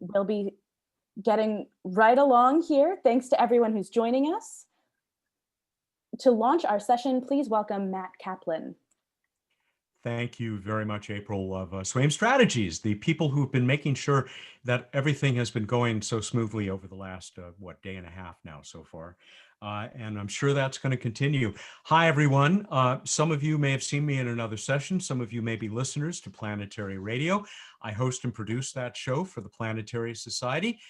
we'll be getting right along here. Thanks to everyone who's joining us. To launch our session, please welcome Matt Kaplan. Thank you very much, April, of Swaim Strategies, the people who've been making sure that everything has been going so smoothly over the last, day and a half now so far. And I'm sure that's going to continue. Hi, everyone. Some of you may have seen me in another session. Some of you may be listeners to Planetary Radio. I host and produce that show for the Planetary Society,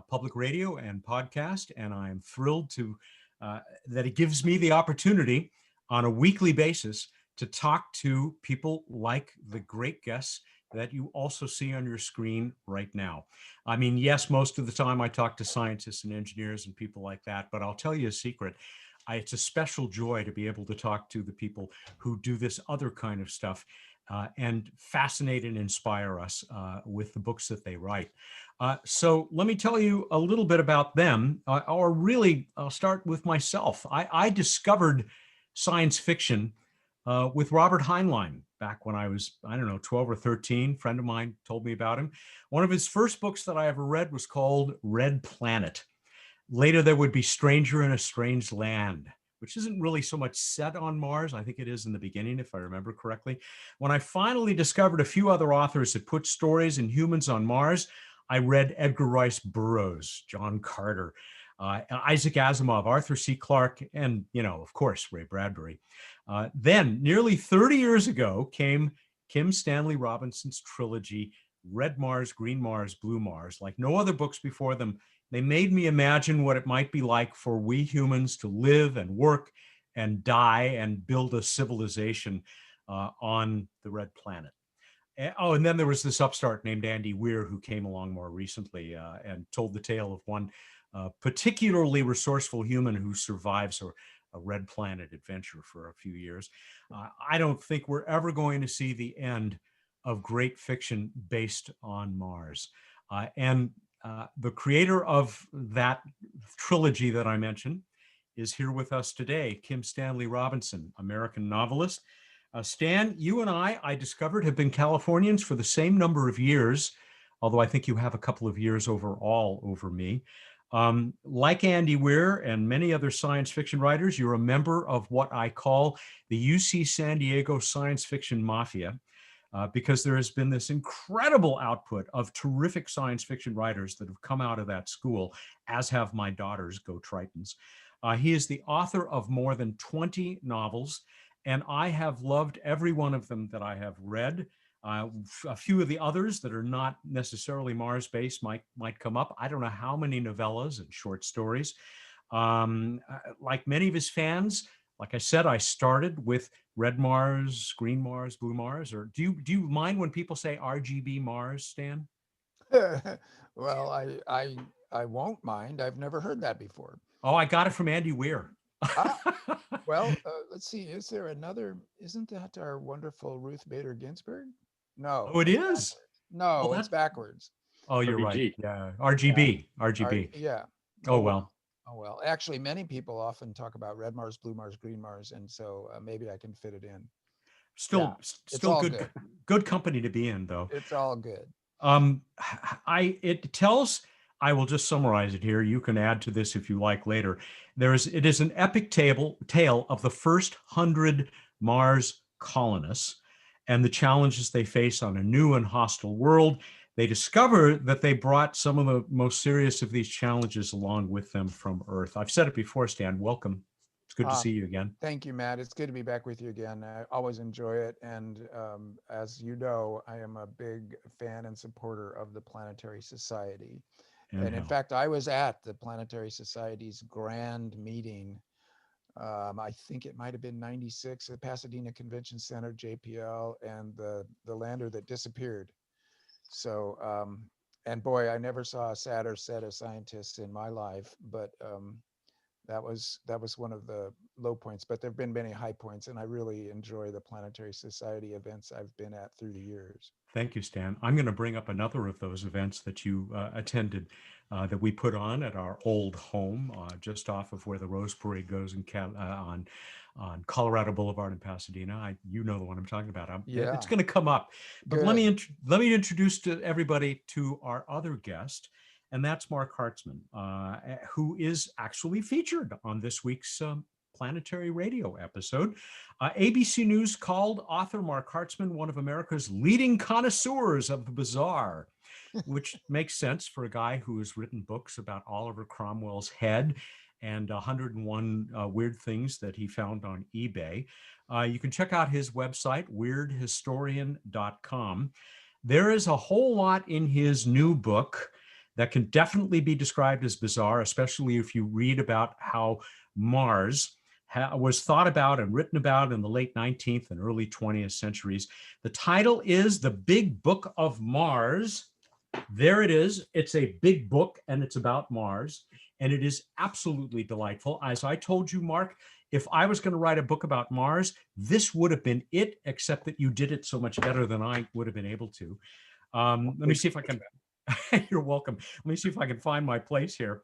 public radio and podcast. And I'm thrilled that it gives me the opportunity on a weekly basis to talk to people like the great guests that you also see on your screen right now. I mean, yes, most of the time I talk to scientists and engineers and people like that, but I'll tell you a secret. It's a special joy to be able to talk to the people who do this other kind of stuff and fascinate and inspire us with the books that they write. So let me tell you a little bit about them, or really I'll start with myself. I discovered science fiction with Robert Heinlein back when I was, 12 or 13. A friend of mine told me about him. One of his first books that I ever read was called Red Planet. Later, there would be Stranger in a Strange Land, which isn't really so much set on Mars. I think it is in the beginning, if I remember correctly. When I finally discovered a few other authors that put stories and humans on Mars, I read Edgar Rice Burroughs, John Carter, Isaac Asimov, Arthur C. Clarke, and, of course, Ray Bradbury. Then, nearly 30 years ago, came Kim Stanley Robinson's trilogy, Red Mars, Green Mars, Blue Mars. Like no other books before them, they made me imagine what it might be like for we humans to live and work and die and build a civilization on the Red Planet. And then there was this upstart named Andy Weir who came along more recently and told the tale of one particularly resourceful human who survives a Red Planet adventure for a few years. I don't think we're ever going to see the end of great fiction based on Mars. And the creator of that trilogy that I mentioned is here with us today, Kim Stanley Robinson, American novelist. Stan, you and I discovered, have been Californians for the same number of years, although I think you have a couple of years overall over me. Like Andy Weir and many other science fiction writers, you're a member of what I call the UC San Diego Science Fiction Mafia, because there has been this incredible output of terrific science fiction writers that have come out of that school, as have my daughters, Go Tritons. He is the author of more than 20 novels, and I have loved every one of them that I have read. A few of the others that are not necessarily Mars-based might come up. I don't know how many novellas and short stories. Like many of his fans, like I said, I started with Red Mars, Green Mars, Blue Mars. Or do you mind when people say RGB Mars, Stan? Well, I won't mind. I've never heard that before. Oh, I got it from Andy Weir. Well, let's see. Is there another? Isn't that our wonderful Ruth Bader Ginsburg? No. Oh, it is. No, Well, it's backwards. Oh, you're right. Yeah, RGB. Yeah. Oh, well. Oh, well. Actually, many people often talk about Red Mars, Blue Mars, Green Mars, and so maybe I can fit it in. Still good. Good company to be in, though. It's all good. It tells. I will just summarize it here. You can add to this if you like later. It is an epic tale of the first 100 Mars colonists and the challenges they face on a new and hostile world. They discover that they brought some of the most serious of these challenges along with them from Earth. I've said it before, Stan. Welcome. It's good to see you again. Thank you, Matt. It's good to be back with you again. I always enjoy it. And as you know, I am a big fan and supporter of the Planetary Society. And in fact, I was at the Planetary Society's grand meeting. I think it might have been 96 at Pasadena Convention Center, JPL, and the lander that disappeared. So, and boy, I never saw a sadder set of scientists in my life, but that was one of the low points. But there have been many high points, and I really enjoy the Planetary Society events I've been at through the years. Thank you, Stan. I'm going to bring up another of those events that you attended that we put on at our old home just off of where the Rose Parade goes on on Colorado Boulevard in Pasadena. You know the one I'm talking about. Yeah. It's going to come up. But Good. let me introduce to everybody to our other guest, and that's Mark Hartzman, who is actually featured on this week's Planetary Radio episode. ABC News called author Mark Hartzman one of America's leading connoisseurs of the bizarre, which makes sense for a guy who has written books about Oliver Cromwell's head and 101 weird things that he found on eBay. You can check out his website, weirdhistorian.com. There is a whole lot in his new book that can definitely be described as bizarre, especially if you read about how Mars was thought about and written about in the late 19th and early 20th centuries. The title is The Big Book of Mars. There it is. It's a big book and it's about Mars, and it is absolutely delightful. As I told you, Mark, if I was going to write a book about Mars, this would have been it, except that you did it so much better than I would have been able to. Let me see if I can. You're welcome. Let me see if I can find my place here.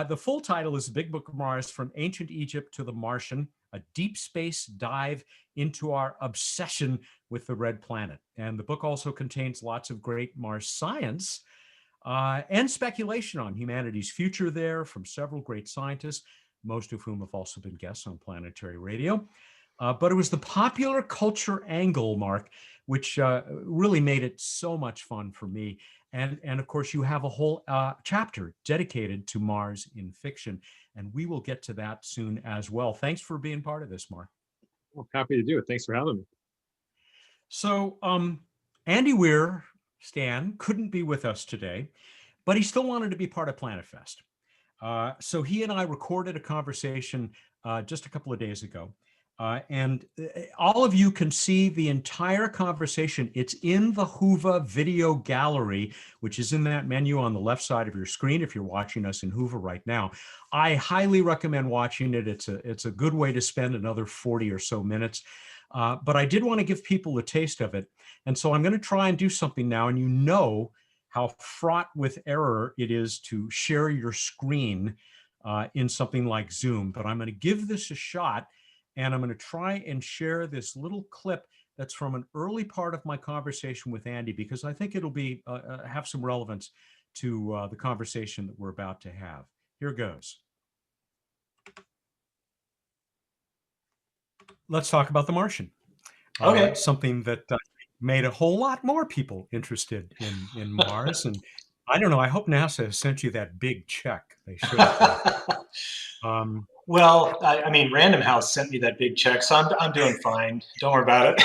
The full title is The Big Book of Mars, From Ancient Egypt to the Martian, a deep space dive into our obsession with the red planet. And the book also contains lots of great Mars science and speculation on humanity's future there from several great scientists, most of whom have also been guests on Planetary Radio. But it was the popular culture angle, Mark, which really made it so much fun for me. And of course, you have a whole chapter dedicated to Mars in fiction, and we will get to that soon as well. Thanks for being part of this, Mark. Well, happy to do it. Thanks for having me. So Andy Weir, Stan, couldn't be with us today, but he still wanted to be part of PlanetFest. So he and I recorded a conversation just a couple of days ago. And all of you can see the entire conversation. It's in the Whova video gallery, which is in that menu on the left side of your screen if you're watching us in Whova right now. I highly recommend watching it. It's a good way to spend another 40 or so minutes. But I did want to give people a taste of it. And so I'm going to try and do something now. And you know how fraught with error it is to share your screen in something like Zoom. But I'm going to give this a shot. And I'm going to try and share this little clip that's from an early part of my conversation with Andy, because I think it'll be have some relevance to the conversation that we're about to have. Here goes. Let's talk about The Martian. Okay. Something that made a whole lot more people interested in Mars. And I don't know, I hope NASA has sent you that big check. They should have. Well, I mean, Random House sent me that big check, so I'm doing fine. Don't worry about it.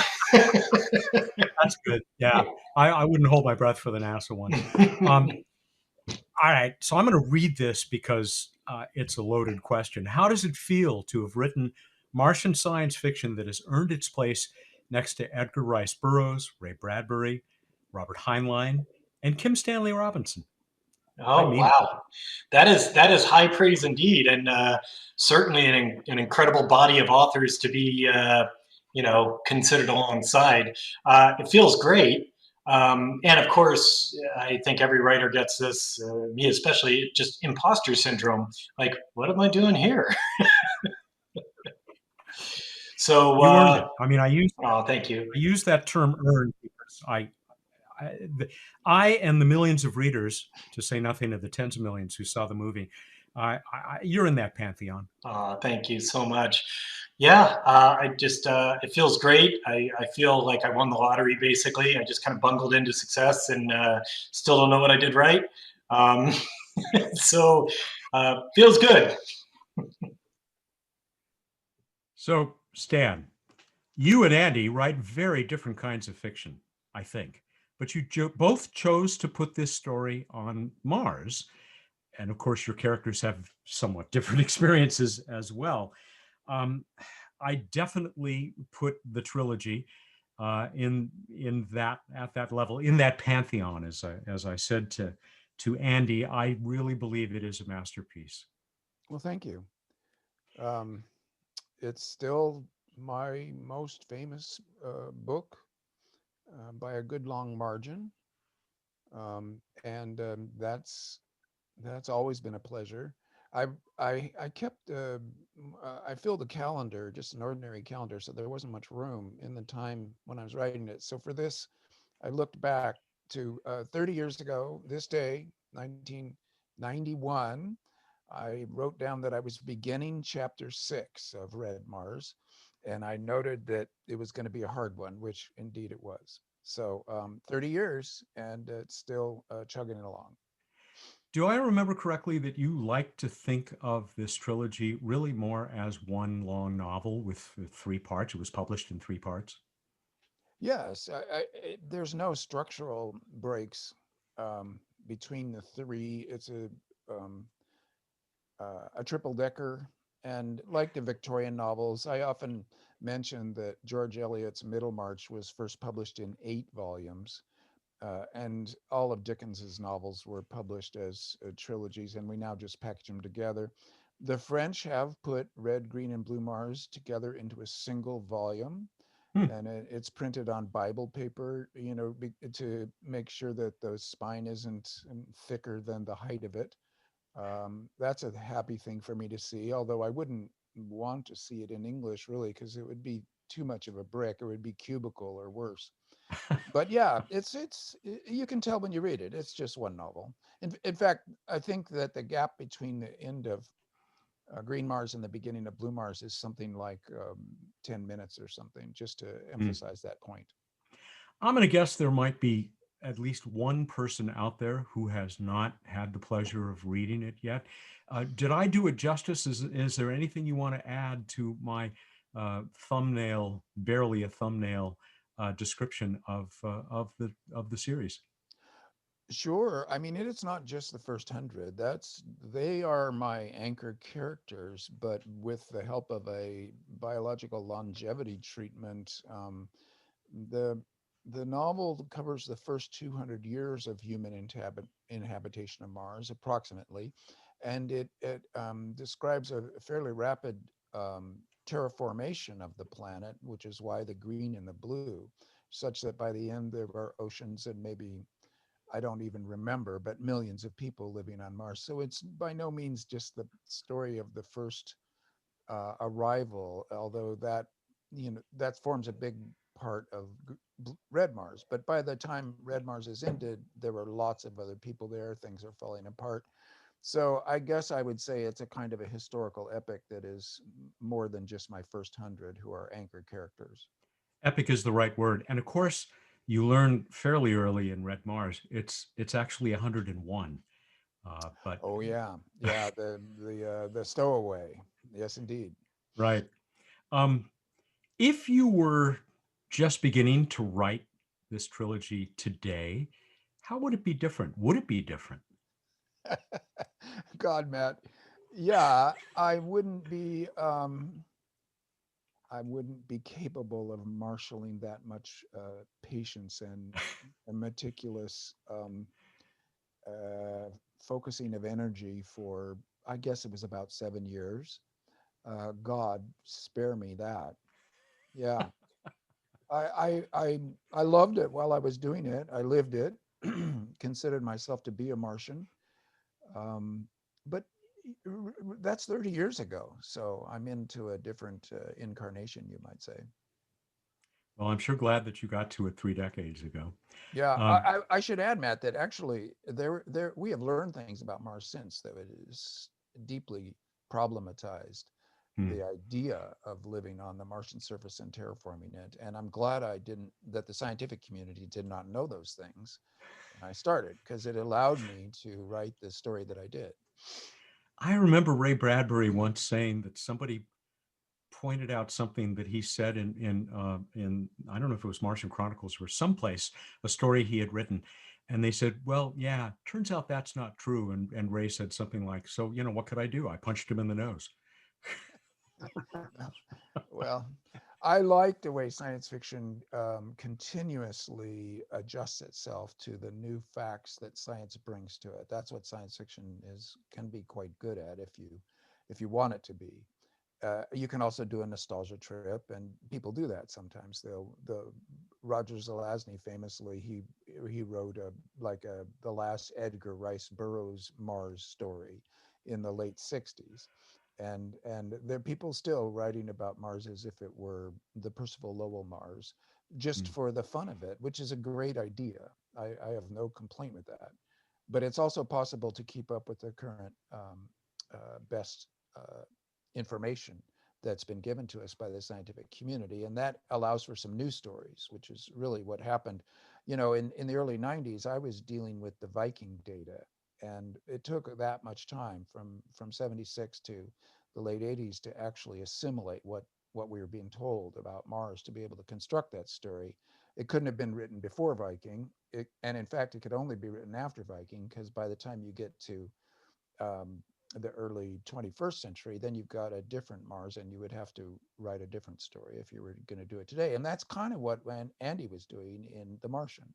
That's good. Yeah, I wouldn't hold my breath for the NASA one. All right, so I'm going to read this because it's a loaded question. How does it feel to have written Martian science fiction that has earned its place next to Edgar Rice Burroughs, Ray Bradbury, Robert Heinlein, and Kim Stanley Robinson? Oh, wow. That is high praise indeed. And certainly an incredible body of authors to be, considered alongside. It feels great. And of course, I think every writer gets this, me especially, just imposter syndrome. Like, what am I doing here? So, you earned it. I mean, thank you. I use that term earned because I and the millions of readers, to say nothing of the tens of millions who saw the movie, you're in that pantheon. Thank you so much. Yeah, I just, it feels great. I feel like I won the lottery, basically. I just kind of bungled into success and still don't know what I did right. So feels good. So, Stan, you and Andy write very different kinds of fiction, I think. But you both chose to put this story on Mars. And of course, your characters have somewhat different experiences as well. I definitely put the trilogy in that, at that level, in that pantheon, as I said to Andy. I really believe it is a masterpiece. Well, thank you. It's still my most famous book by a good long margin, and that's always been a pleasure. I I kept I filled a calendar, just an ordinary calendar, so there wasn't much room in the time when I was writing it. So for this, I looked back to 30 years ago, this day, 1991. I wrote down that I was beginning chapter 6 of Red Mars, and I noted that it was going to be a hard one, which indeed it was. So 30 years, and it's still chugging along. Do I remember correctly that you like to think of this trilogy really more as one long novel with 3 parts? It was published in 3 parts. Yes, there's no structural breaks between the three. It's um, a triple decker, and like the Victorian novels, I often mention that George Eliot's Middlemarch was first published in 8 volumes, and all of Dickens's novels were published as trilogies, and we now just package them together. The French have put Red, Green, and Blue Mars together into a single volume, Hmm. and it's printed on Bible paper, to make sure that the spine isn't thicker than the height of it. That's a happy thing for me to see, although I wouldn't want to see it in English really, because it would be too much of a brick. It would be cubical or worse. But yeah, you can tell when you read it. It's just one novel. In fact, I think that the gap between the end of Green Mars and the beginning of Blue Mars is something like 10 minutes or something, just to Hmm. emphasize that point. I'm going to guess there might be at least one person out there who has not had the pleasure of reading it yet. Did I do it justice? Is there anything you want to add to my thumbnail, barely a thumbnail description of the series? Sure. I mean, it's not just the first 100. They are my anchor characters, but with the help of a biological longevity treatment, the the novel covers the first 200 years of human inhabitation of Mars, approximately, and it describes a fairly rapid um, terraformation of the planet, which is why the green and the blue, such that by the end there are oceans and maybe I don't even remember, but millions of people living on Mars. So it's by no means just the story of the first arrival, although that forms a big part of Red Mars. But by the time Red Mars is ended, there were lots of other people there. Things are falling apart. So I guess I would say it's a kind of a historical epic that is more than just my first 100 who are anchor characters. Epic is the right word. And of course, you learn fairly early in Red Mars, it's actually 101. But Oh yeah, yeah, the stowaway. Yes, indeed. right. Um, if you were just beginning to write this trilogy today, how would it be different? Would it be different? God, Matt. Yeah, I wouldn't be capable of marshaling that much patience and a meticulous uh, focusing of energy for, I guess it was about 7 years. God spare me that. Yeah, I loved it while I was doing it. I lived it, considered myself to be a Martian. Um, but that's 30 years ago. So I'm into a different incarnation, you might say. Well, I'm sure glad that you got to it 3 decades ago. Yeah, Um, I should add, Matt, that actually there we have learned things about Mars since that it is deeply problematized, hmm. the idea of living on the Martian surface and terraforming it. And I'm glad that the scientific community did not know those things when I started, because it allowed me to write the story that I did. I remember Ray Bradbury once saying that somebody pointed out something that he said in I don't know if it was Martian Chronicles or someplace, a story he had written, and they said, "Well, yeah, turns out that's not true." And Ray said something like, "So what could I do? I punched him in the nose." Well, I like the way science fiction continuously adjusts itself to the new facts that science brings to it. That's what science fiction can be quite good at if you want it to be. You can also do a nostalgia trip, and people do that sometimes. The Roger Zelazny famously he wrote the last Edgar Rice Burroughs Mars story, in the late 60s. And there are people still writing about Mars as if it were the Percival Lowell Mars, just for the fun of it, which is a great idea. I have no complaint with that. But it's also possible to keep up with the current best information that's been given to us by the scientific community. And that allows for some news stories, which is really what happened. You know, in the early 90s, I was dealing with the Viking data, and it took that much time from 76 to the late 80s to actually assimilate what we were being told about Mars to be able to construct that story. It couldn't have been written before Viking. And in fact, it could only be written after Viking, because by the time you get to the early 21st century, then you've got a different Mars, and you would have to write a different story if you were going to do it today. And that's kind of what Andy was doing in The Martian.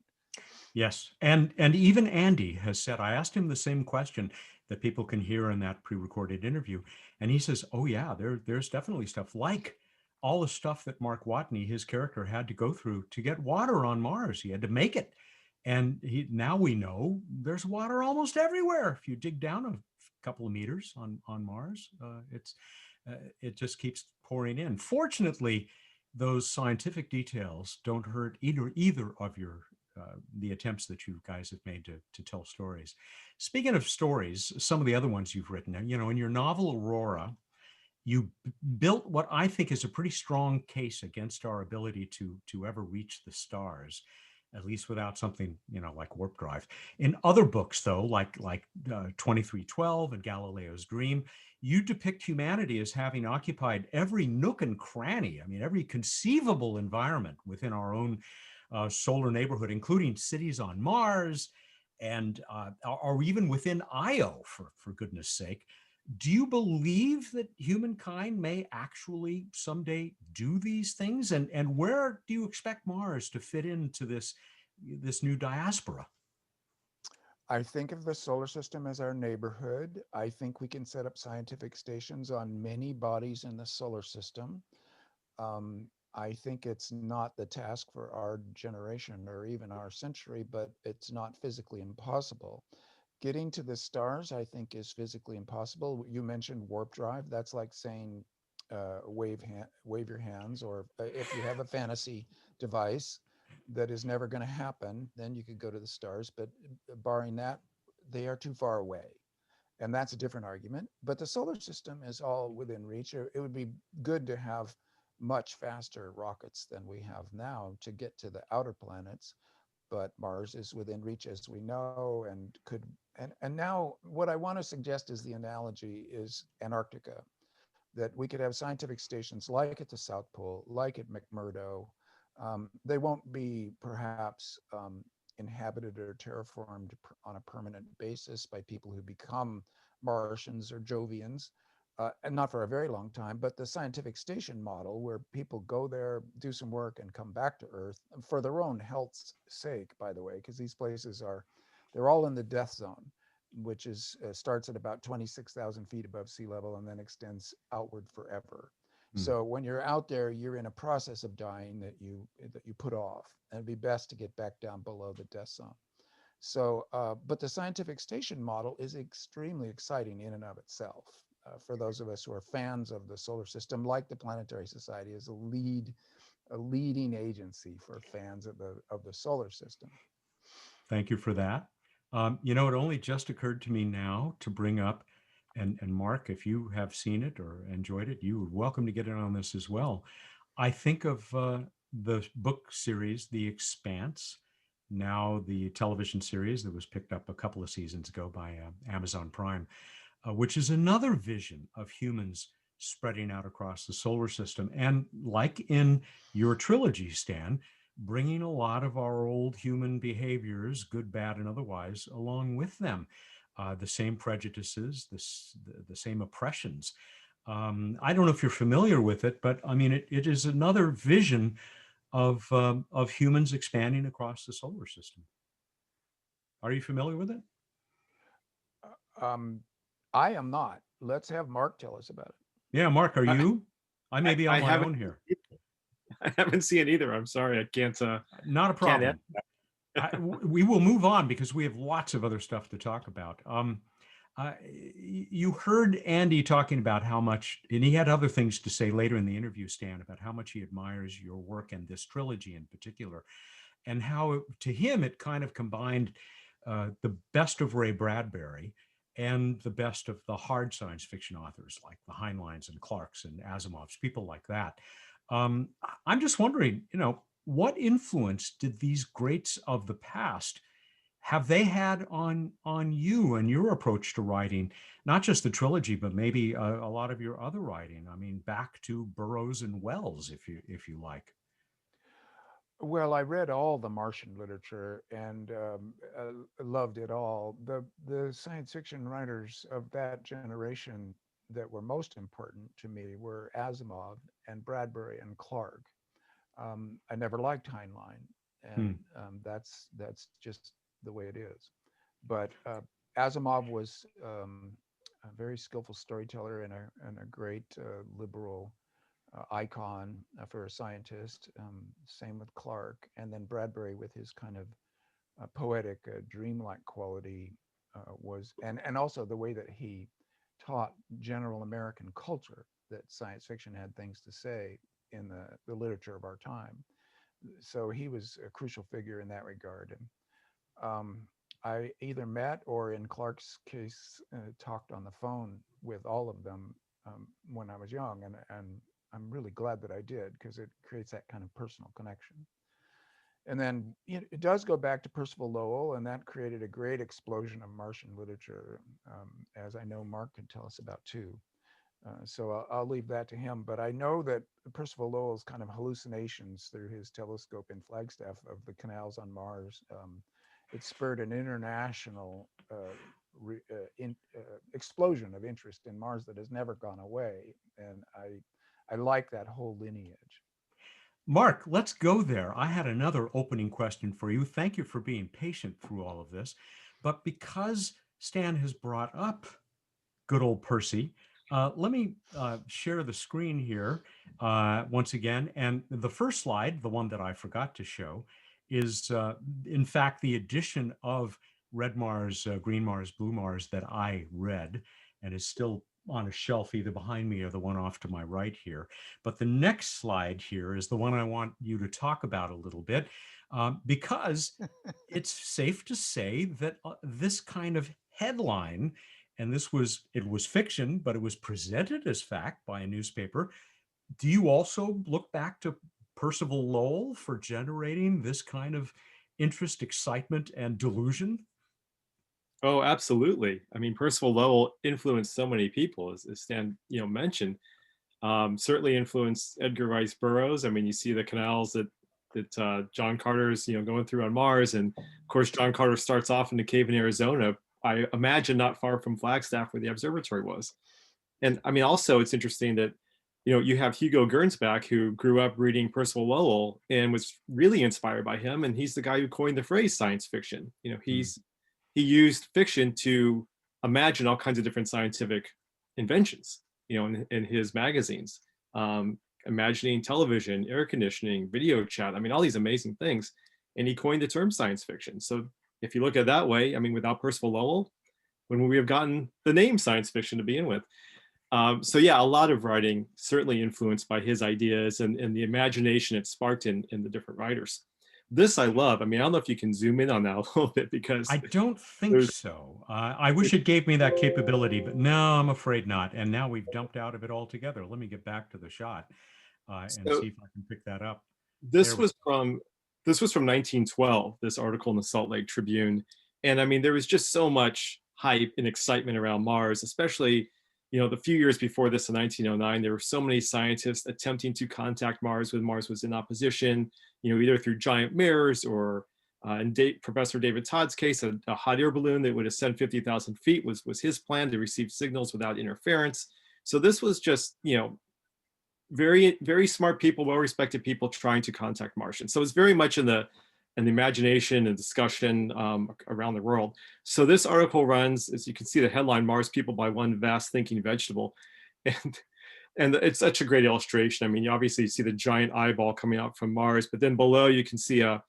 Yes, and even Andy has said, I asked him the same question that people can hear in that pre-recorded interview, and he says, oh yeah, there's definitely stuff like all the stuff that Mark Watney, his character, had to go through to get water on Mars. He had to make it. And now we know there's water almost everywhere. If you dig down a couple of meters on Mars, it just keeps pouring in. Fortunately, those scientific details don't hurt either of your the attempts that you guys have made to tell stories. Speaking of stories, some of the other ones you've written, you know, in your novel Aurora, you built what I think is a pretty strong case against our ability to ever reach the stars, at least without something, you know, like warp drive. In other books, though, like 2312 and Galileo's Dream, you depict humanity as having occupied every nook and cranny. I mean, every conceivable environment within our own solar neighborhood, including cities on Mars, and or even within Io, for goodness sake. Do you believe that humankind may actually someday do these things? And where do you expect Mars to fit into this new diaspora? I think of the solar system as our neighborhood. I think we can set up scientific stations on many bodies in the solar system. I think it's not the task for our generation or even our century, but it's not physically impossible. Getting to the stars, I think, is physically impossible. You mentioned warp drive. That's like saying wave your hands, or if you have a fantasy device that is never going to happen, then you could go to the stars. But barring that, they are too far away. And that's a different argument. But the solar system is all within reach. It would be good to have much faster rockets than we have now to get to the outer planets. But Mars is within reach, as we know, and now what I want to suggest is the analogy is Antarctica, that we could have scientific stations like at the South Pole, like at McMurdo. They won't be perhaps inhabited or terraformed on a permanent basis by people who become Martians or Jovians, and not for a very long time, but the scientific station model where people go there, do some work, and come back to Earth for their own health's sake, by the way, because these places they're all in the death zone, which starts at about 26,000 feet above sea level and then extends outward forever. So when you're out there, you're in a process of dying that you put off, and it'd be best to get back down below the death zone. So, but the scientific station model is extremely exciting in and of itself. For those of us who are fans of the solar system, like the Planetary Society is a leading agency for fans of the solar system. Thank you for that. You know, it only just occurred to me now to bring up, and Mark, if you have seen it or enjoyed it, you are welcome to get in on this as well. I think of the book series, The Expanse, now the television series that was picked up a couple of seasons ago by Amazon Prime, which is another vision of humans spreading out across the solar system. And like in your trilogy, Stan, bringing a lot of our old human behaviors, good, bad, and otherwise, along with them. The same prejudices, the same oppressions. I don't know if you're familiar with it, but I mean, it is another vision of humans expanding across the solar system. Are you familiar with it? I am not. Let's have Mark tell us about it. Yeah, Mark, are you? I may be on my own here. I haven't seen it either. I'm sorry. I can't. Not a problem. We will move on because we have lots of other stuff to talk about. You heard Andy talking about how much, and he had other things to say later in the interview, Stan, about how much he admires your work and this trilogy in particular, and how to him it kind of combined the best of Ray Bradbury and the best of the hard science fiction authors like the Heinleins and Clarks and Asimovs, people like that. I'm just wondering, what influence did these greats of the past have they had on you and your approach to writing, not just the trilogy, but maybe a lot of your other writing? I mean, back to Burroughs and Wells, if you like. Well, I read all the Martian literature and loved it all. The science fiction writers of that generation that were most important to me were Asimov and Bradbury and Clark. I never liked Heinlein, and that's just the way it is. But Asimov was a very skillful storyteller and a great liberal icon for a scientist. Same with Clark, and then Bradbury with his kind of poetic, dreamlike quality was, and also the way that he taught general American culture, that science fiction had things to say in the literature of our time. So he was a crucial figure in that regard. And I either met or, in Clark's case, talked on the phone with all of them when I was young, and I'm really glad that I did, because it creates that kind of personal connection. And then it does go back to Percival Lowell, and that created a great explosion of Martian literature, as I know Mark can tell us about too. So I'll leave that to him. But I know that Percival Lowell's kind of hallucinations through his telescope in Flagstaff of the canals on Mars, it spurred an international explosion of interest in Mars that has never gone away. And I like that whole lineage. Mark, let's go there. I had another opening question for you. Thank you for being patient through all of this. But because Stan has brought up good old Percy, let me share the screen here once again. And the first slide, the one that I forgot to show, is in fact the edition of Red Mars, Green Mars, Blue Mars that I read, and is still on a shelf either behind me or the one off to my right here. But the next slide here is the one I want you to talk about a little bit, because it's safe to say that this kind of headline, and it was fiction, but it was presented as fact by a newspaper. Do you also look back to Percival Lowell for generating this kind of interest, excitement, and delusion? Oh, absolutely. I mean, Percival Lowell influenced so many people, as Stan, mentioned. Certainly influenced Edgar Rice Burroughs. I mean, you see the canals that John Carter's, going through on Mars, and of course, John Carter starts off in the cave in Arizona. I imagine not far from Flagstaff, where the observatory was. And I mean, also, it's interesting that you have Hugo Gernsback, who grew up reading Percival Lowell and was really inspired by him, and he's the guy who coined the phrase science fiction. He used fiction to imagine all kinds of different scientific inventions, in his magazines, imagining television, air conditioning, video chat. I mean, all these amazing things. And he coined the term science fiction. So if you look at it that way, I mean, without Percival Lowell, when would we have gotten the name science fiction to begin with? So yeah, a lot of writing certainly influenced by his ideas and the imagination it sparked in the different writers. This I love. I mean, I don't know if you can zoom in on that a little bit, because I don't think so. I wish it gave me that capability, but no, I'm afraid not. And now we've dumped out of it altogether. Let me get back to the shot and see if I can pick that up. This was from 1912, this article in the Salt Lake Tribune. And I mean, there was just so much hype and excitement around Mars, especially, the few years before this in 1909, there were so many scientists attempting to contact Mars when Mars was in opposition, either through giant mirrors or in Professor David Todd's case, a hot air balloon that would ascend 50,000 feet was his plan to receive signals without interference. So this was just, very, very smart people, well-respected people trying to contact Martians. So it's very much in the imagination and discussion around the world. So this article runs, as you can see, the headline, "Mars People by One Vast Thinking Vegetable." And it's such a great illustration. I mean, you obviously see the giant eyeball coming out from Mars, but then below you can see a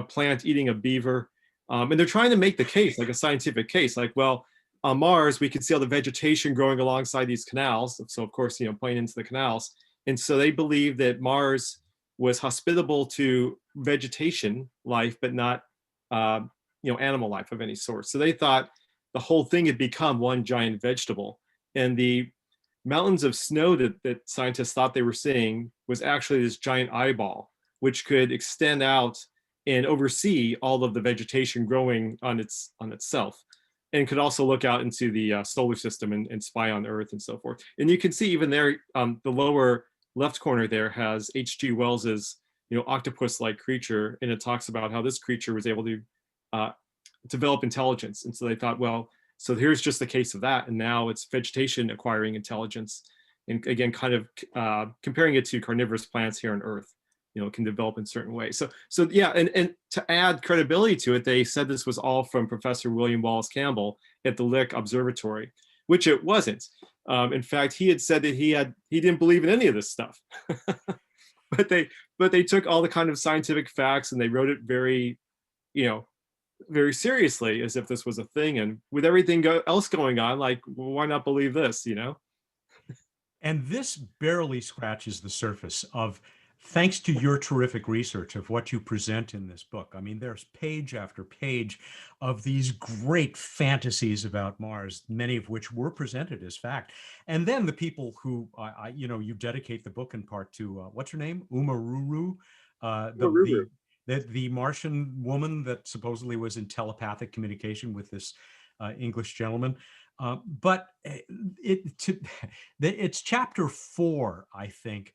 plant eating a beaver. And they're trying to make the case, like a scientific case, like, well, on Mars, we could see all the vegetation growing alongside these canals. So of course, playing into the canals. And so they believed that Mars was hospitable to vegetation life, but not, animal life of any sort. So they thought the whole thing had become one giant vegetable. And the mountains of snow that scientists thought they were seeing was actually this giant eyeball, which could extend out and oversee all of the vegetation growing on itself, and could also look out into the solar system and spy on Earth and so forth. And you can see even there, the lower left corner there has H.G. Wells's, octopus-like creature, and it talks about how this creature was able to develop intelligence. And so they thought, well, so here's just the case of that, and now it's vegetation acquiring intelligence, and again, kind of comparing it to carnivorous plants here on Earth, can develop in certain ways. So yeah, and to add credibility to it, they said this was all from Professor William Wallace Campbell at the Lick Observatory, which it wasn't. In fact, he had said that he didn't believe in any of this stuff, but they took all the kind of scientific facts and they wrote it very, very seriously, as if this was a thing. And with everything else going on, like, well, why not believe this, And this barely scratches the surface of, thanks to your terrific research of what you present in this book. I mean, there's page after page of these great fantasies about Mars, many of which were presented as fact. And then the people who, you dedicate the book in part to, what's her name? Umaruru, the Martian woman that supposedly was in telepathic communication with this English gentleman. But it's chapter 4, I think,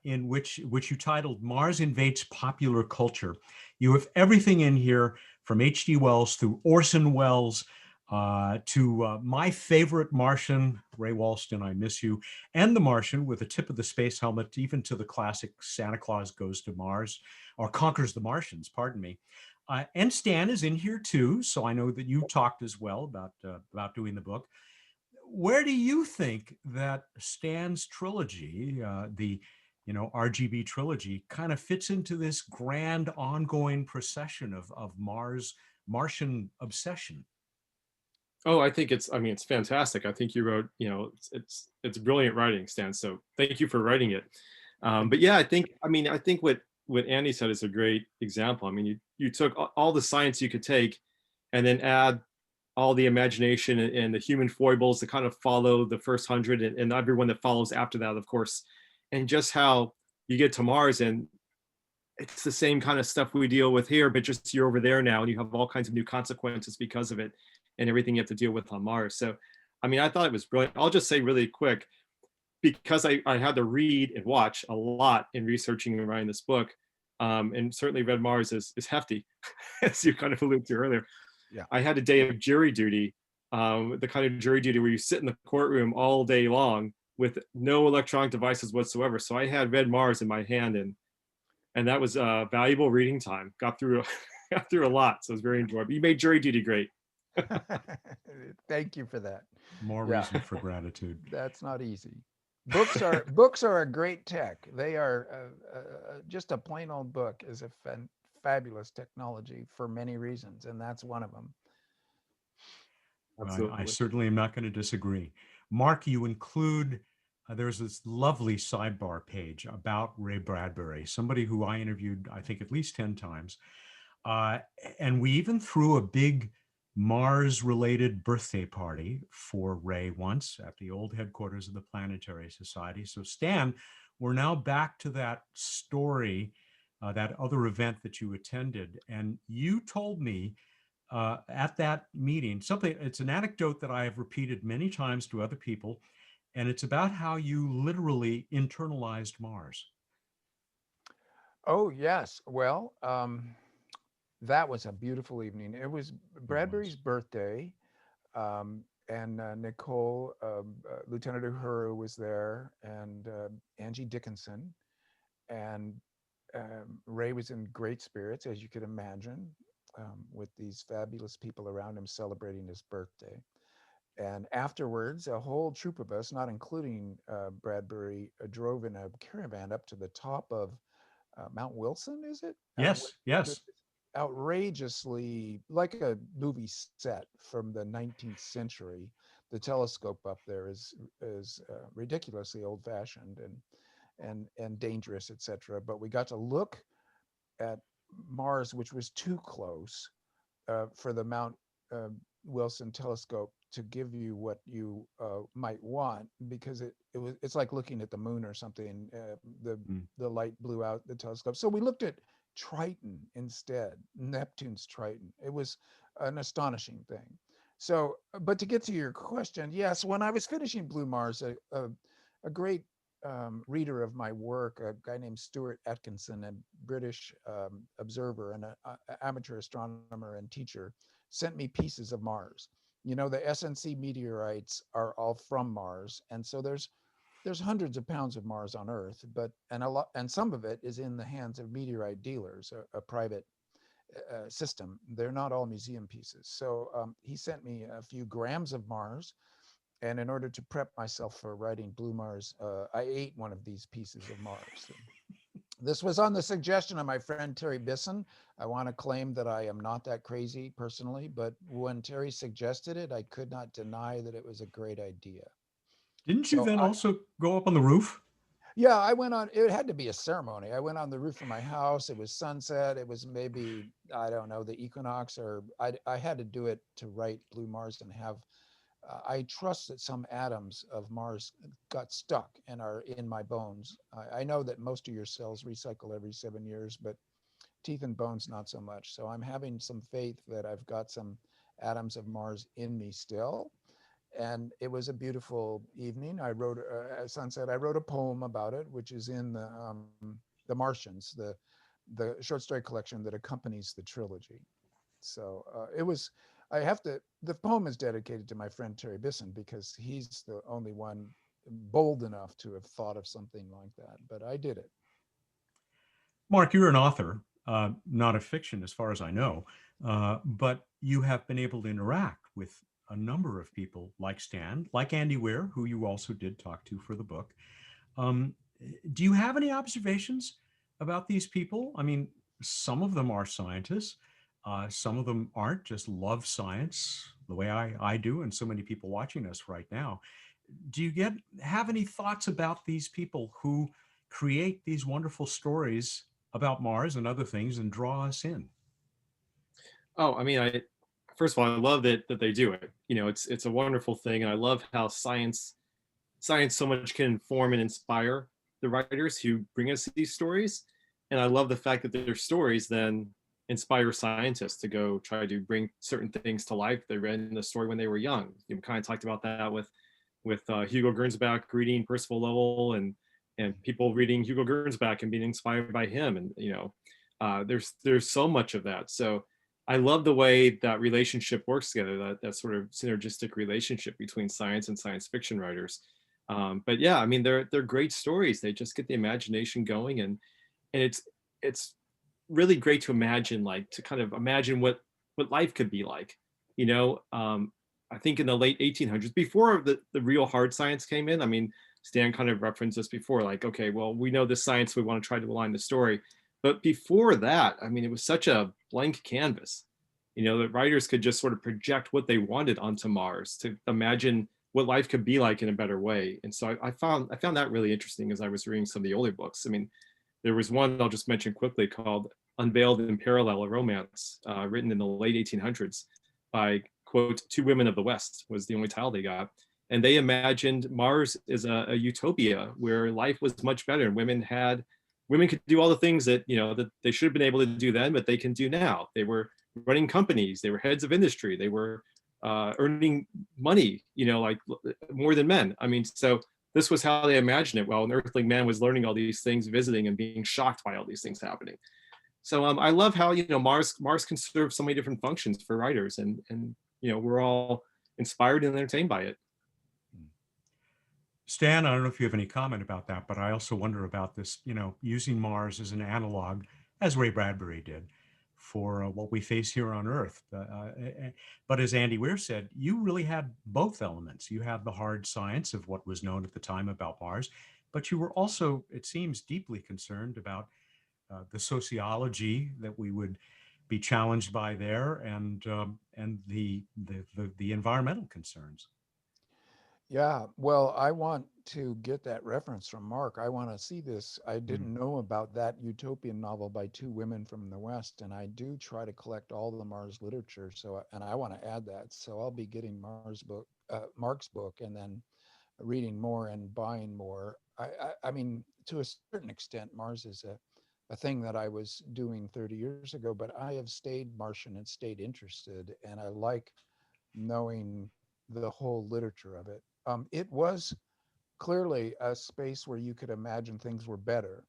in which you titled "Mars Invades Popular Culture." You have everything in here from H.G. Wells through Orson Welles to my favorite Martian, Ray Walston, I miss you, and The Martian with the tip of the space helmet, even to the classic Santa Claus Goes to Mars, or Conquers the Martians, pardon me. And Stan is in here too, so I know that you talked as well about doing the book. Where do you think that Stan's trilogy, the RGB trilogy, kind of fits into this grand ongoing procession of Martian obsession? Oh, I think it's fantastic. I think you wrote, it's brilliant writing, Stan. So thank you for writing it. But yeah, I think what Andy said is a great example. I mean, you took all the science you could take and then add all the imagination and the human foibles that kind of follow the first 100 and everyone that follows after that, of course, and just how you get to Mars and it's the same kind of stuff we deal with here, but just you're over there now and you have all kinds of new consequences because of it and everything you have to deal with on Mars. So, I mean, I thought it was brilliant. I'll just say really quick, because I had to read and watch a lot in researching and writing this book, and certainly Red Mars is hefty, as you kind of alluded to earlier. Yeah. I had a day of jury duty, the kind of jury duty where you sit in the courtroom all day long with no electronic devices whatsoever. So I had Red Mars in my hand, and that was valuable reading time. Got through a lot, so it was very enjoyable. You made jury duty great. Thank you for that. More reason for gratitude. That's not easy. Books are a great tech. They are just a plain old book is a fabulous technology for many reasons, and that's one of them. I certainly am not going to disagree. Mark, you include, there's this lovely sidebar page about Ray Bradbury, somebody who I interviewed, I think, at least 10 times. And we even threw a big Mars-related birthday party for Ray once at the old headquarters of the Planetary Society. So Stan, we're now back to that story, that other event that you attended. And you told me at that meeting, it's an anecdote that I have repeated many times to other people, and it's about how you literally internalized Mars. Oh, yes. Well, that was a beautiful evening. It was Bradbury's birthday, and Nicole, Lieutenant Uhuru was there, and Angie Dickinson, and Ray was in great spirits, as you could imagine, with these fabulous people around him celebrating his birthday. And afterwards, a whole troop of us, not including Bradbury, drove in a caravan up to the top of Mount Wilson, is it? Yes, yes. outrageously like a movie set from the 19th century. The telescope up there is ridiculously old-fashioned and dangerous, etc. But we got to look at Mars, which was too close for the Mount Wilson telescope to give you what you might want, because it's like looking at the moon or something. The light blew out the telescope, so we looked at Triton instead, Neptune's Triton. It was an astonishing thing. So, but to get to your question, yes, when I was finishing Blue Mars, a great reader of my work, a guy named Stuart Atkinson, a British observer and an amateur astronomer and teacher, sent me pieces of Mars. You know, the SNC meteorites are all from Mars, and so there's hundreds of pounds of Mars on Earth, and some of it is in the hands of meteorite dealers, a private system. They're not all museum pieces. So he sent me a few grams of Mars, and in order to prep myself for writing Blue Mars, I ate one of these pieces of Mars. This was on the suggestion of my friend Terry Bisson. I want to claim that I am not that crazy personally, but when Terry suggested it, I could not deny that it was a great idea. Didn't you then also go up on the roof? Yeah, I went on, it had to be a ceremony. I went on the roof of my house. It was sunset. It was maybe, I don't know, the equinox, or I had to do it to write Blue Mars and have, I trust that some atoms of Mars got stuck and are in my bones. I know that most of your cells recycle every 7 years, but teeth and bones, not so much. So I'm having some faith that I've got some atoms of Mars in me still. And it was a beautiful evening. I wrote, at sunset, I wrote a poem about it, which is in the Martians, the short story collection that accompanies the trilogy. So it was, the poem is dedicated to my friend Terry Bisson, because he's the only one bold enough to have thought of something like that, but I did it. Mark, you're an author, not of fiction as far as I know, but you have been able to interact with a number of people like Stan, like Andy Weir, who you also did talk to for the book. Do you have any observations about these people? I mean, some of them are scientists. Some of them aren't, just love science the way I do, and so many people watching us right now. Do you have any thoughts about these people who create these wonderful stories about Mars and other things and draw us in? Oh, I mean, first of all, I love that they do it. You know, it's a wonderful thing, and I love how science so much can inform and inspire the writers who bring us these stories. And I love the fact that their stories then inspire scientists to go try to bring certain things to life they read in the story when they were young. You kind of talked about that with Hugo Gernsback reading Percival Lowell, and people reading Hugo Gernsback and being inspired by him. And you know, there's so much of that. So I love the way that relationship works together, that sort of synergistic relationship between science and science fiction writers. But yeah, I mean, they're great stories. They just get the imagination going, and it's really great to imagine, like to kind of imagine what life could be like. You know, I think in the late 1800s, before the real hard science came in. I mean, Stan kind of referenced this before, like, okay, well, we know this science, we want to try to align the story. But before that, I mean, it was such a blank canvas. You know, that writers could just sort of project what they wanted onto Mars, to imagine what life could be like in a better way. And so I found that really interesting as I was reading some of the older books. I mean, there was one I'll just mention quickly called Unveiled in Parallel, a romance written in the late 1800s by, quote, two women of the West, was the only title they got. And they imagined Mars as a utopia where life was much better, and women could do all the things that, you know, that they should have been able to do then, but they can do now. They were running companies, they were heads of industry, they were earning money, you know, like more than men. I mean, so this was how they imagined it. Well, an earthling man was learning all these things, visiting and being shocked by all these things happening. So I love how, you know, Mars can serve so many different functions for writers, and you know, we're all inspired and entertained by it. Stan, I don't know if you have any comment about that, but I also wonder about this, you know, using Mars as an analog, as Ray Bradbury did, for what we face here on Earth. But as Andy Weir said, you really had both elements. You had the hard science of what was known at the time about Mars, but you were also, it seems, deeply concerned about the sociology that we would be challenged by there, and the environmental concerns. Yeah, well, I want to get that reference from Mark. I want to see this. I Mm. didn't know about that utopian novel by two women from the West, and I do try to collect all the Mars literature. So, and I want to add that. So I'll be getting Mark's book, and then reading more and buying more. I mean, to a certain extent, Mars is a thing that I was doing 30 years ago, but I have stayed Martian and stayed interested, and I like knowing the whole literature of it. It was clearly a space where you could imagine things were better.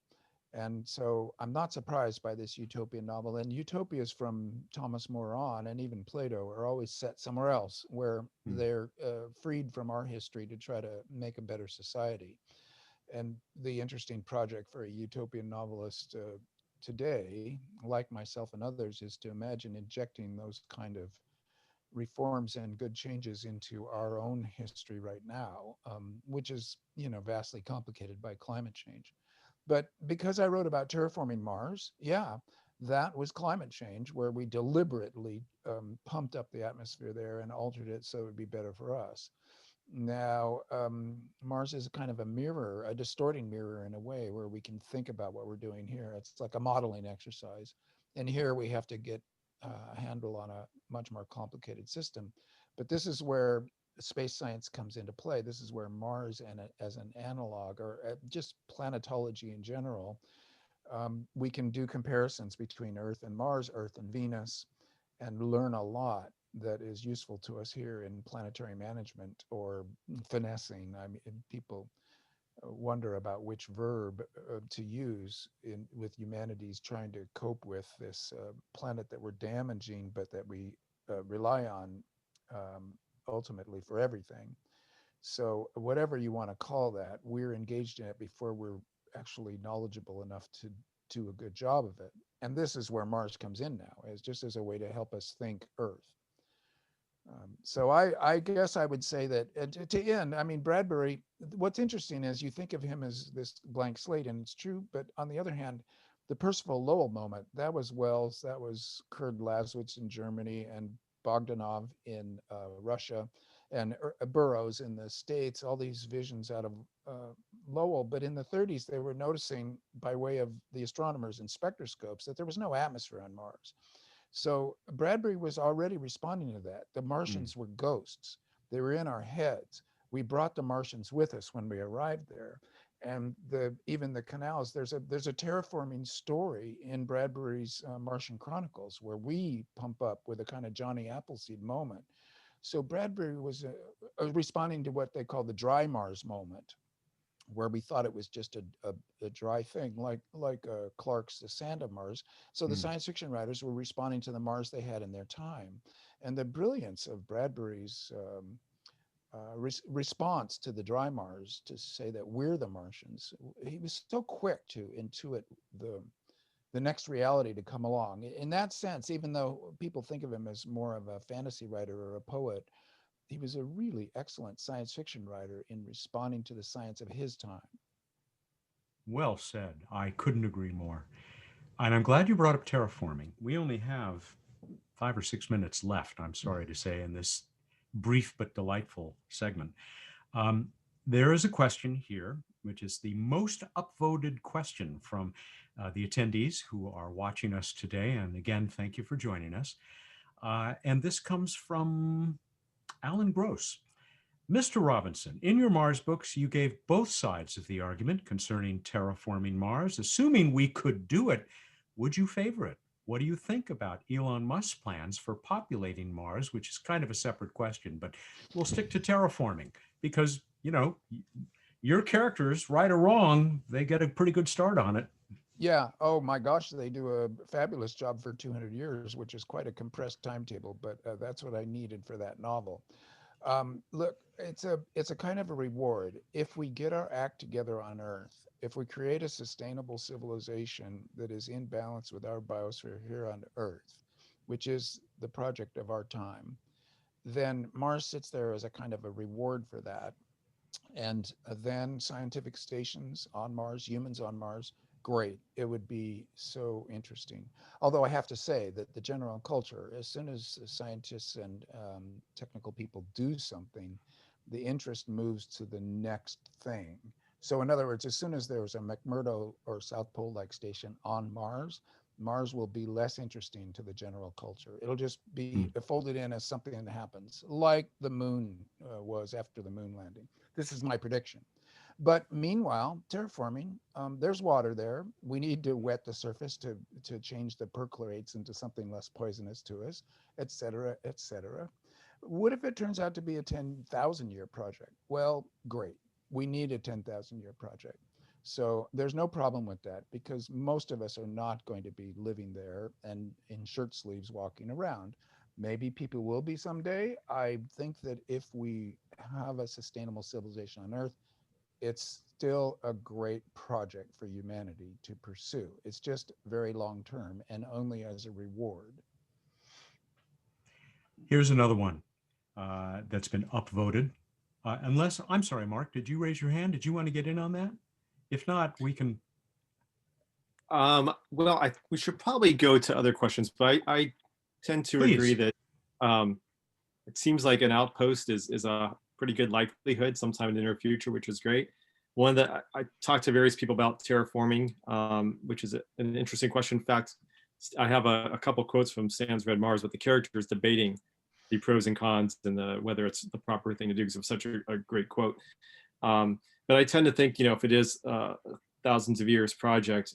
And so I'm not surprised by this utopian novel. And utopias from Thomas More on, and even Plato, are always set somewhere else where Hmm. they're freed from our history to try to make a better society. And the interesting project for a utopian novelist today, like myself and others, is to imagine injecting those kind of reforms and good changes into our own history right now, which is, vastly complicated by climate change. But because I wrote about terraforming Mars, yeah, that was climate change, where we deliberately pumped up the atmosphere there and altered it so it would be better for us. Now, Mars is kind of a mirror, a distorting mirror in a way, where we can think about what we're doing here. It's like a modeling exercise. And here we have to get a handle on a much more complicated system. But this is where space science comes into play. This is where Mars as an analog, or just planetology in general, we can do comparisons between Earth and Mars, Earth and Venus, and learn a lot that is useful to us here in planetary management or finessing. I mean, people wonder about which verb to use with humanity's trying to cope with this planet that we're damaging, but that we rely on ultimately for everything. So whatever you want to call that, we're engaged in it before we're actually knowledgeable enough to do a good job of it. And this is where Mars comes in now, as just as a way to help us think Earth. So I guess I would say that to end, I mean, Bradbury, what's interesting is you think of him as this blank slate, and it's true. But on the other hand, the Percival Lowell moment, that was Wells, that was Kurd Laßwitz in Germany, and Bogdanov in Russia, and Burroughs in the States, all these visions out of Lowell. But in the 30s, they were noticing, by way of the astronomers and spectroscopes, that there was no atmosphere on Mars. So Bradbury was already responding to that. The Martians were ghosts. They were in our heads. We brought the Martians with us when we arrived there. And even the canals, there's a terraforming story in Bradbury's Martian Chronicles, where we pump up with a kind of Johnny Appleseed moment. So Bradbury was responding to what they call the dry Mars moment, where we thought it was just a dry thing, like Clarke's The Sand of Mars. So the science fiction writers were responding to the Mars they had in their time. And the brilliance of Bradbury's response to the dry Mars, to say that we're the Martians, he was so quick to intuit the next reality to come along. In that sense, even though people think of him as more of a fantasy writer or a poet, he was a really excellent science fiction writer in responding to the science of his time. Well said. I couldn't agree more. And I'm glad you brought up terraforming. We only have 5 or 6 minutes left, I'm sorry to say, in this brief but delightful segment. There is a question here, which is the most upvoted question from the attendees who are watching us today. And again, thank you for joining us. And this comes from Alan Gross. Mr. Robinson, in your Mars books, you gave both sides of the argument concerning terraforming Mars. Assuming we could do it, would you favor it? What do you think about Elon Musk's plans for populating Mars, which is kind of a separate question, but we'll stick to terraforming because, your characters, right or wrong, they get a pretty good start on it. Yeah. Oh my gosh, they do a fabulous job for 200 years, which is quite a compressed timetable, but that's what I needed for that novel. Look, it's a kind of a reward. If we get our act together on Earth, if we create a sustainable civilization that is in balance with our biosphere here on Earth, which is the project of our time, then Mars sits there as a kind of a reward for that. And then scientific stations on Mars, humans on Mars, great. It would be so interesting. Although I have to say that the general culture, as soon as scientists and technical people do something, the interest moves to the next thing. So in other words, as soon as there was a McMurdo or South Pole-like station on Mars, Mars will be less interesting to the general culture. It'll just be folded in as something that happens, like the moon was after the moon landing. This is my prediction. But meanwhile, terraforming, there's water there. We need to wet the surface to change the perchlorates into something less poisonous to us, et cetera, et cetera. What if it turns out to be a 10,000-year project? Well, great. We need a 10,000-year project. So there's no problem with that because most of us are not going to be living there and in shirt sleeves walking around. Maybe people will be someday. I think that if we have a sustainable civilization on Earth, it's still a great project for humanity to pursue. It's just very long term and only as a reward. Here's another one that's been upvoted. Unless, I'm sorry, Mark, did you raise your hand? Did you want to get in on that? If not, we can. Well, we should probably go to other questions, but I tend to Please. agree that it seems like an outpost is a pretty good likelihood sometime in the near future, which is great. One that I talked to various people about terraforming, which is an interesting question. In fact, I have a couple quotes from Sans Red Mars with the characters debating the pros and cons and whether it's the proper thing to do because of such a great quote. But I tend to think, if it is thousands of years project,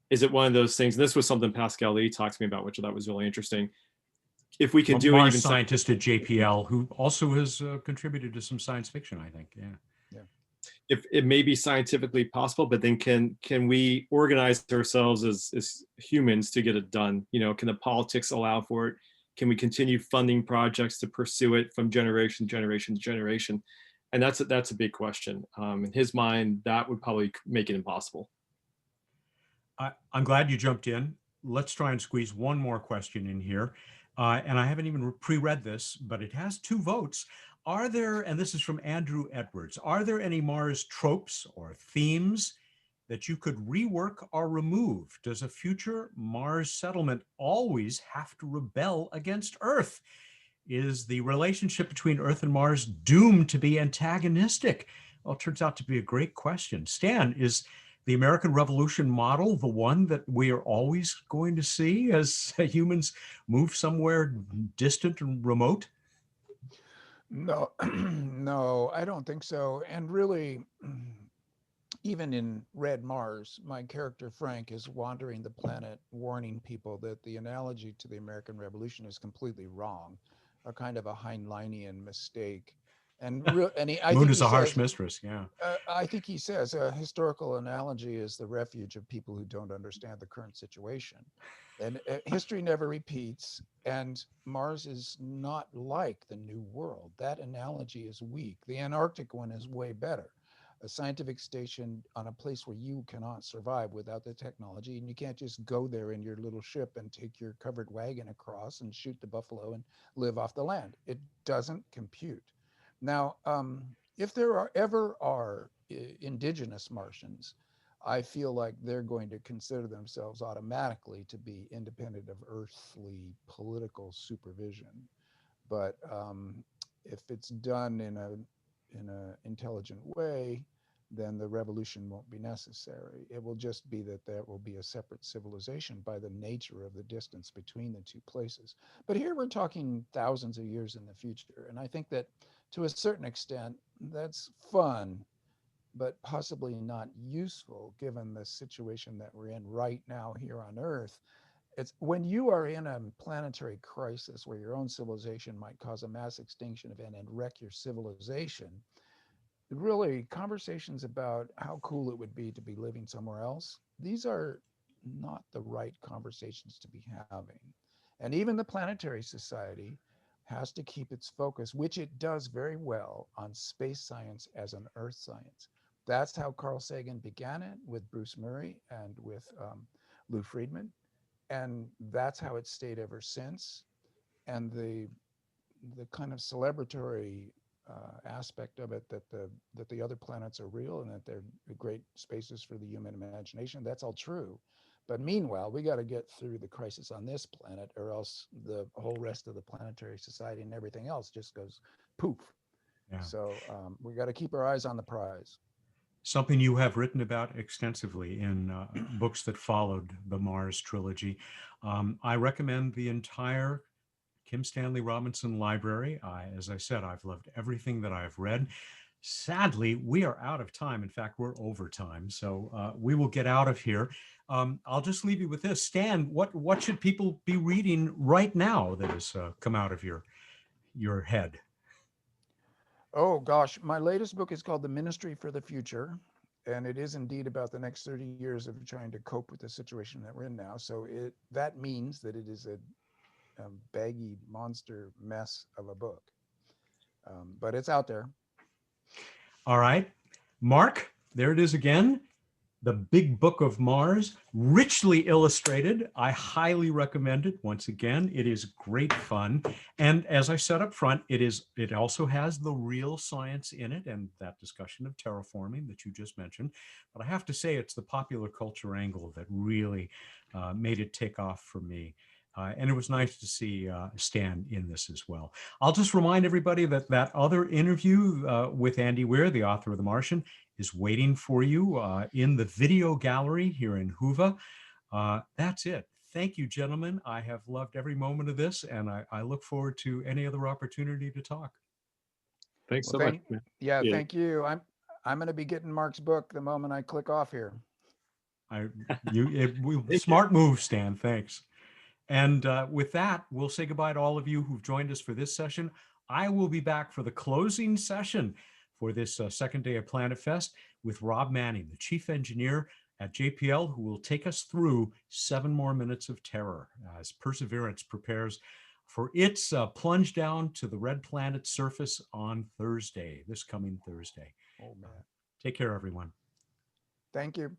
is it one of those things? And this was something Pascal Lee talked to me about, which I thought was really interesting. If we could do Mars even scientist at JPL, who also has contributed to some science fiction, I think. Yeah. If it may be scientifically possible, but then can we organize ourselves as humans to get it done? Can the politics allow for it? Can we continue funding projects to pursue it from generation to generation? And that's a big question. In his mind, that would probably make it impossible. I'm glad you jumped in. Let's try and squeeze one more question in here. And I haven't even pre-read this, but it has 2 votes. Are there, and this is from Andrew Edwards, are there any Mars tropes or themes that you could rework or remove? Does a future Mars settlement always have to rebel against Earth? Is the relationship between Earth and Mars doomed to be antagonistic? Well, it turns out to be a great question. Stan, is the American Revolution model the one that we are always going to see as humans move somewhere distant and remote? No, no, I don't think so. And really, even in Red Mars, my character Frank is wandering the planet warning people that the analogy to the American Revolution is completely wrong, a kind of a Heinleinian mistake. And Moon is a harsh mistress, yeah. I think he says a historical analogy is the refuge of people who don't understand the current situation. And history never repeats, and Mars is not like the New World. That analogy is weak. The Antarctic one is way better. A scientific station on a place where you cannot survive without the technology, and you can't just go there in your little ship and take your covered wagon across and shoot the buffalo and live off the land. It doesn't compute. Now, if there ever are indigenous Martians, I feel like they're going to consider themselves automatically to be independent of earthly political supervision. But if it's done in a intelligent way, then the revolution won't be necessary. It will just be that there will be a separate civilization by the nature of the distance between the 2 places. But here we're talking thousands of years in the future. And I think that to a certain extent, that's fun, but possibly not useful given the situation that we're in right now here on Earth. It's when you are in a planetary crisis where your own civilization might cause a mass extinction event and wreck your civilization, really conversations about how cool it would be to be living somewhere else, these are not the right conversations to be having. And even the Planetary Society has to keep its focus, which it does very well, on space science as an earth science. That's how Carl Sagan began it with Bruce Murray and with Lou Friedman. And that's how it stayed ever since. And the kind of celebratory aspect of it, that the other planets are real and that they're great spaces for the human imagination. That's all true. But meanwhile, we got to get through the crisis on this planet, or else the whole rest of the planetary society and everything else just goes poof. Yeah. So we got to keep our eyes on the prize. Something you have written about extensively in books that followed the Mars trilogy. I recommend the entire Kim Stanley Robinson library. As I said, I've loved everything that I've read. Sadly, we are out of time. In fact, we're over time. So we will get out of here. I'll just leave you with this. Stan, what should people be reading right now that has come out of your head? Oh gosh, my latest book is called The Ministry for the Future. And it is indeed about the next 30 years of trying to cope with the situation that we're in now. So that means that it is a baggy monster mess of a book. But it's out there. All right. Mark, there it is again. The Big Book of Mars, richly illustrated. I highly recommend it. Once again, it is great fun. And as I said up front, it also has the real science in it and that discussion of terraforming that you just mentioned. But I have to say it's the popular culture angle that really made it take off for me. And it was nice to see Stan in this as well. I'll just remind everybody that that other interview with Andy Weir, the author of The Martian, is waiting for you in the video gallery here in Hoover. That's it. Thank you, gentlemen. I have loved every moment of this, and I look forward to any other opportunity to talk. Thanks so much. Yeah, thank you. I'm going to be getting Mark's book the moment I click off here. Smart move, Stan. Thanks. And with that, we'll say goodbye to all of you who've joined us for this session. I will be back for the closing session for this second day of Planet Fest with Rob Manning, the chief engineer at JPL, who will take us through 7 more minutes of terror as Perseverance prepares for its plunge down to the red planet's surface on Thursday, this coming Thursday. Oh, man. Take care, everyone. Thank you.